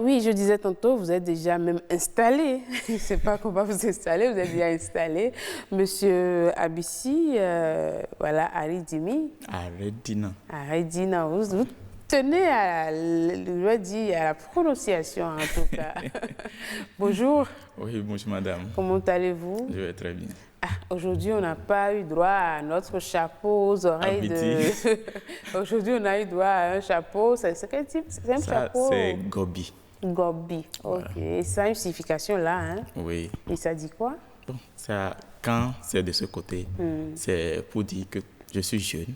Oui, je disais tantôt, vous êtes déjà même installé. Je ne sais pas comment vous installer, vous êtes déjà installé. Monsieur Abissi, voilà, Aridimi. Aredina. Aridina, vous tenez à, je vais dire, à la prononciation en tout cas. Bonjour. Oui, bonjour madame. Comment allez-vous? Je vais très bien. Ah, aujourd'hui, on n'a pas eu droit à notre chapeau aux oreilles de... Aujourd'hui, on a eu droit à un chapeau. C'est quel type? C'est un chapeau? C'est Gobi. Gobi, Voilà. ok. Et ça a une signification là, hein? Oui. Et ça dit quoi? Bon, ça, quand c'est de ce côté, c'est pour dire que je suis jeune.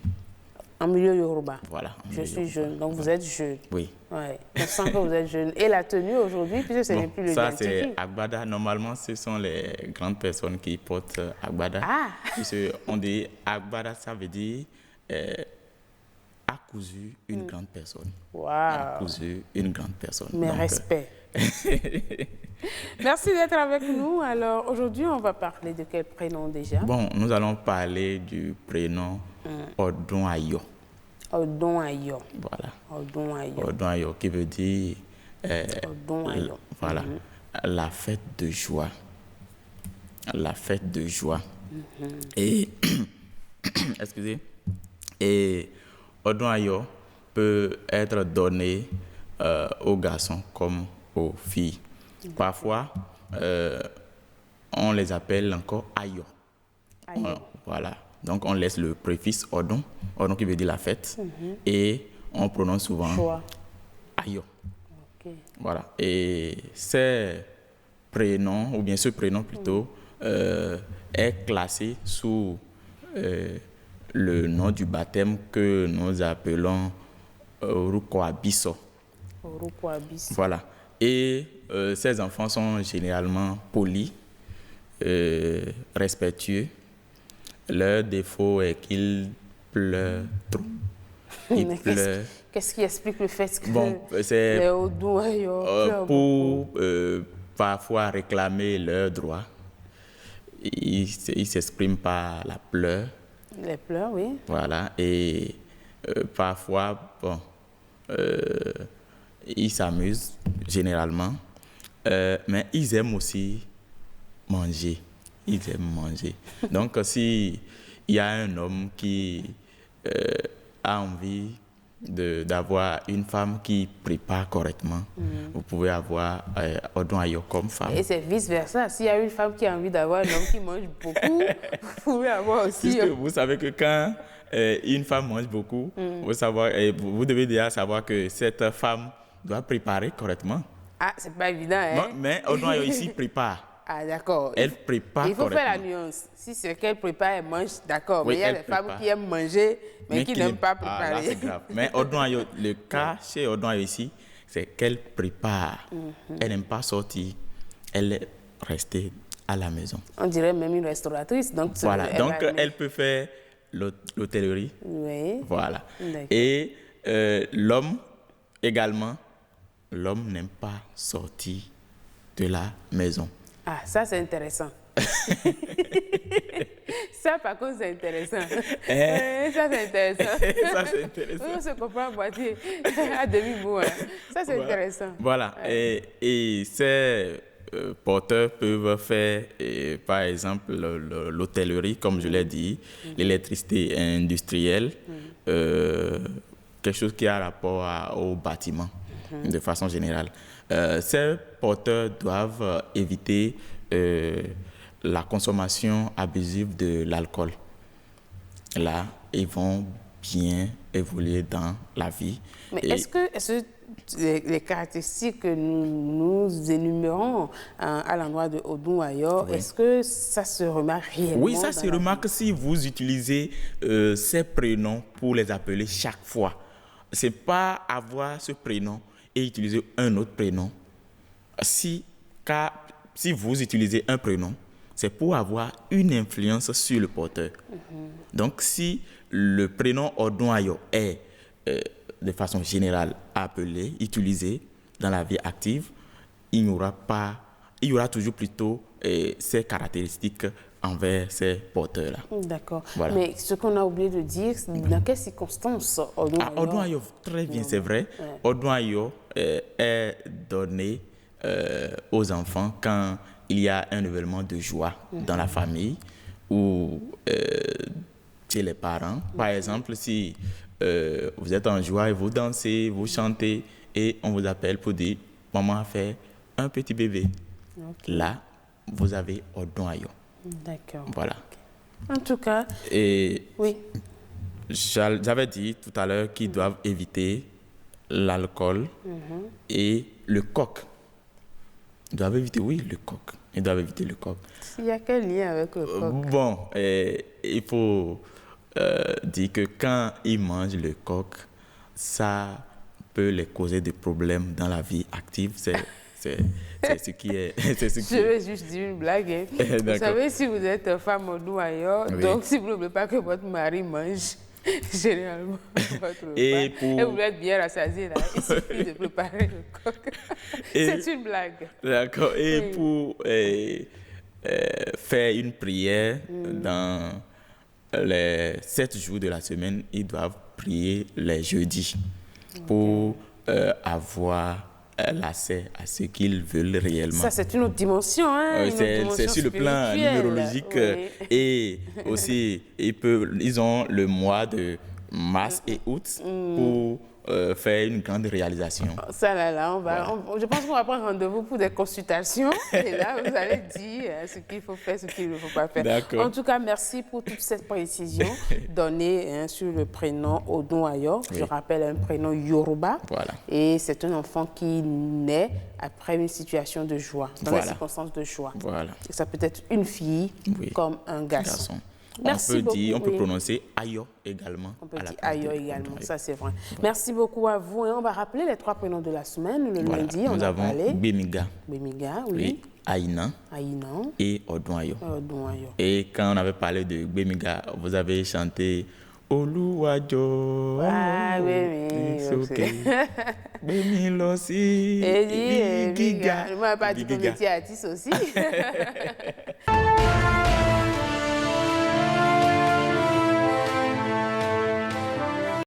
En milieu Yoruba. Voilà. Je suis jeune, donc vous êtes jeune. Oui. Ouais. On sent que vous êtes jeune. Et la tenue aujourd'hui, puisque ce n'est plus le Ça, dentiki. c'est Agbada. Normalement, ce sont les grandes personnes qui portent Agbada. Ah! On dit Agbada, ça veut dire accousu une grande personne. Waouh! Accousu une grande personne. Mes respects. Merci d'être avec nous. Alors, aujourd'hui, on va parler de quel prénom déjà? Bon, nous allons parler du prénom Odun Ayo. Odun Ayo. Voilà. Odun Ayo. Odun Ayo qui veut dire Odun Ayo. voilà, la fête de joie. La fête de joie. Et excusez. Et Odun Ayo peut être donné aux garçons comme aux filles. Parfois, on les appelle encore Ayo. Ayo. Voilà. Donc, on laisse le préfixe Odun, Odun qui veut dire la fête, et on prononce souvent Joie. Ayo. Ok. Voilà. Et ces prénoms, ou bien ce prénom plutôt, est classé sous le nom du baptême que nous appelons Rukoabiso. Rukoabiso. Voilà. Et ces enfants sont généralement polis, respectueux. Leur défaut est qu'ils pleurent trop. Ils pleurent. Qu'est-ce qui explique le fait que c'est les Odun Ayo pleurent pour parfois réclamer leurs droits. Ils s'expriment par la pleure. Les pleurs, oui. Voilà. Et parfois, bon, ils s'amusent généralement, mais ils aiment aussi manger. Ils aiment manger. Donc, si il y a un homme qui a envie d'avoir une femme qui prépare correctement, vous pouvez avoir Odun Ayo comme femme. Et c'est vice-versa. S'il y a une femme qui a envie d'avoir un homme qui mange beaucoup, vous pouvez avoir aussi... Puisque vous savez que quand une femme mange beaucoup, vous devez déjà savoir que cette femme doit préparer correctement. Ah, c'est pas évident, hein? Non, mais Odun Ayo ici prépare. Ah, d'accord. Elle prépare correctement. Il faut faire la nuance. Si c'est qu'elle prépare, elle mange, d'accord. Oui, mais il y a elle des femmes prépare. qui aiment manger, mais qui n'aiment pas préparer. Ah, là, c'est grave. Mais Odun Ayo, le cas chez Odun Ayo ici, c'est qu'elle prépare. Elle n'aime pas sortir. Elle est restée à la maison. On dirait même une restauratrice. Donc, Voilà. Donc, elle peut faire l'hôtellerie. Oui. Voilà. Et l'homme également, l'homme n'aime pas sortir de la maison. Ah, ça, c'est intéressant. Ça, par contre, c'est intéressant. Ça, c'est intéressant. Ça, c'est intéressant. On se comprend à moitié, à demi-mot. Hein. Ça, c'est intéressant. Voilà. Et ces porteurs peuvent faire, par exemple, l'hôtellerie, comme je l'ai dit, l'électricité industrielle, quelque chose qui a rapport au bâtiment, de façon générale. Ces porteurs doivent éviter la consommation abusive de l'alcool. Là, ils vont bien évoluer dans la vie. Mais est-ce que les caractéristiques que nous énumérons à l'endroit de Odun Ayo, est-ce que ça se remarque réellement? Oui, ça se remarque si vous utilisez ces prénoms pour les appeler chaque fois. Ce n'est pas avoir ce prénom et utiliser un autre prénom. Car si vous utilisez un prénom, c'est pour avoir une influence sur le porteur. Donc, si le prénom Odun Ayo est de façon générale appelé, utilisé dans la vie active, il y aura toujours plutôt ces caractéristiques envers ces porteurs-là. D'accord. Voilà. Mais ce qu'on a oublié de dire, c'est dans quelles circonstances Odon Ayo? Odon Ayo, très bien, c'est vrai. Ouais. Odon Ayo est donné aux enfants quand il y a un événement de joie dans la famille ou chez les parents. Par exemple, si vous êtes en joie et vous dansez, vous chantez et on vous appelle pour dire « Maman a fait un petit bébé ». Là, vous avez Odon Ayo. D'accord. Voilà. En tout cas, Et oui. j'avais dit tout à l'heure qu'ils doivent éviter l'alcool et le coq. Ils doivent éviter, oui, le coq. Ils doivent éviter le coq. Il y a quel lien avec le coq? Bon, il faut dire que quand ils mangent le coq, ça peut les causer des problèmes dans la vie active. C'est ce qui est... Je vais juste dire une blague. Hein. Vous savez, si vous êtes femme Odon Ayo, Oui. donc si vous n'oubliez pas que votre mari mange généralement votre repas, Et et vous êtes bien rassasié, là, il suffit de préparer le coq. C'est une blague. D'accord. Et Oui. pour faire une prière dans les 7 jours de la semaine, ils doivent prier les jeudis pour avoir l'accès à ce qu'ils veulent réellement. Ça, c'est une autre dimension. Hein, une autre C'est dimension sur le plan spirituelle. numérologique Oui. et aussi ils ont le mois de mars et août pour faire une grande réalisation. Ça, là, je pense qu'on va prendre rendez-vous pour des consultations. Et là, vous allez dire ce qu'il faut faire, ce qu'il ne faut pas faire. D'accord. En tout cas, merci pour toute cette précision donnée sur le prénom Odon Ayo. Je rappelle un prénom Yoruba. Voilà. Et c'est un enfant qui naît après une situation de joie, dans les circonstances de joie. Voilà. Et ça peut être une fille comme un garçon. Merci beaucoup. On peut prononcer Ayo également. On peut dire Ayo également, ça c'est vrai. Merci beaucoup à vous. Et on va rappeler les 3 prénoms de la semaine. Le lundi, on Nous a avons parlé. Bemiga, Bemiga, oui. Aïna Aïnan. et Odon Ayo. Odon Ayo. Et quand on avait parlé de Bemiga, vous avez chanté Oluwajo. Ah oui. C'est ok. Bemilosi. Et dit, Bemiga. Moi, pas dit ton métier artiste aussi.